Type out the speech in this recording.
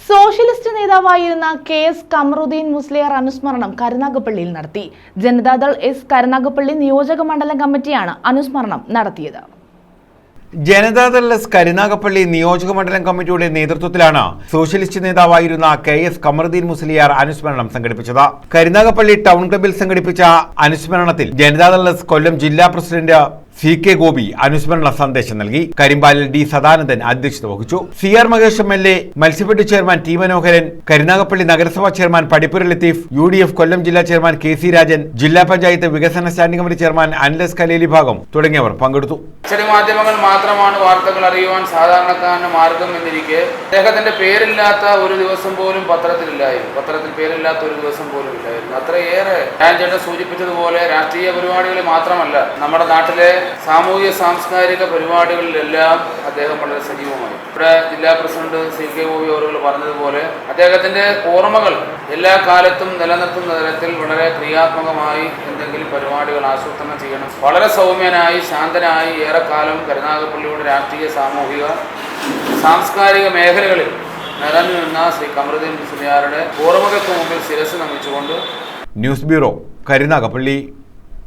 Socialist നേതാവായിരുന്ന KS Kamaruddin Musliyar അനുസ്മരണം കരുനാഗപ്പള്ളിയിൽ നടത്തി. ജനതാദൾ എസ് കരുനാഗപ്പള്ളി നിയോജക മണ്ഡലം കമ്മിറ്റിയാണ് അനുസ്മരണം നടത്തിയത്. ജനതാദൾ എസ് കരുനാഗപ്പള്ളി നിയോജക മണ്ഡലം കമ്മിറ്റിയുടെ നേതൃത്വത്തിലാണ് സോഷ്യലിസ്റ്റ് നേതാവായിരുന്ന KS കമറുദ്ദീൻ മുസ്ലിയാർ അനുസ്മരണം സംഘടിപ്പിച്ചത്. കരുനാഗപ്പള്ളി ടൗൺ ക്ലബിൽ സംഘടിപ്പിച്ച അനുസ്മരണത്തിൽ ജനതാദൾ എസ് കൊല്ലം ജില്ലാ പ്രസിഡന്റ് CK ഗോപി അനുസ്മരണ സന്ദേശം നൽകി. കരിമ്പാലിൽ D സദാനന്ദൻ അധ്യക്ഷത വഹിച്ചു. CR Mahesh MLA, Matsyafed chairman T മനോഹരൻ, കരുനാഗപ്പള്ളി നഗരസഭാ ചെയർമാൻ പടിപ്പുര ലത്തീഫ്, UDF കൊല്ലം ജില്ലാ ചെയർമാൻ KC രാജൻ, ജില്ലാ പഞ്ചായത്ത് വികസന സ്റ്റാൻഡിംഗ് കമ്മിറ്റി ചെയർമാൻ അനിലസ് കലേലി ഭാഗം തുടങ്ങിയവർ പങ്കെടുത്തു. അച്ചടി മാധ്യമങ്ങൾ മാത്രമാണ് വാർത്തകൾ അറിയുവാൻ സാധാരണക്കാരന് മാർഗം എന്നിരിക്കെ അദ്ദേഹത്തിന്റെ പേരില്ലാത്ത ഒരു ദിവസം പോലും പത്രത്തിലില്ലായിരുന്നു. പത്രത്തിൽ പേരില്ലാത്ത ഒരു ദിവസം പോലും ഇല്ലായിരുന്നു. അത്രയേറെ ഞാൻ ചേട്ടൻ സൂചിപ്പിച്ചതുപോലെ രാഷ്ട്രീയ പരിപാടികളിൽ മാത്രമല്ല, നമ്മുടെ നാട്ടിലെ സാമൂഹിക സാംസ്കാരിക പരിപാടികളിലെല്ലാം അദ്ദേഹം വളരെ സജീവമായി. ഇവിടെ ജില്ലാ പ്രസിഡന്റ് CK ഗോപി അവറുകൾ പറഞ്ഞതുപോലെ അദ്ദേഹത്തിന്റെ ഓർമ്മകൾ എല്ലാ കാലത്തും നിലനിർത്തുന്ന തരത്തിൽ വളരെ ക്രിയാത്മകമായി എന്തെങ്കിലും പരിപാടികൾ ആസൂത്രണം ചെയ്യണം. വളരെ സൗമ്യനായി ശാന്തനായി ഏറെക്കാലം കരുനാഗപ്പള്ളിയുടെ രാഷ്ട്രീയ സാമൂഹിക സാംസ്കാരിക മേഖലകളിൽ നിറഞ്ഞു നിന്ന ശ്രീ കമറുദ്ദീൻ മുസ്ലിയാരുടെ ഓർമ്മകൾക്ക് മുമ്പിൽ ശിരസ് നമിച്ചുകൊണ്ട് ന്യൂസ് ബ്യൂറോ, കരുനാഗപ്പള്ളി.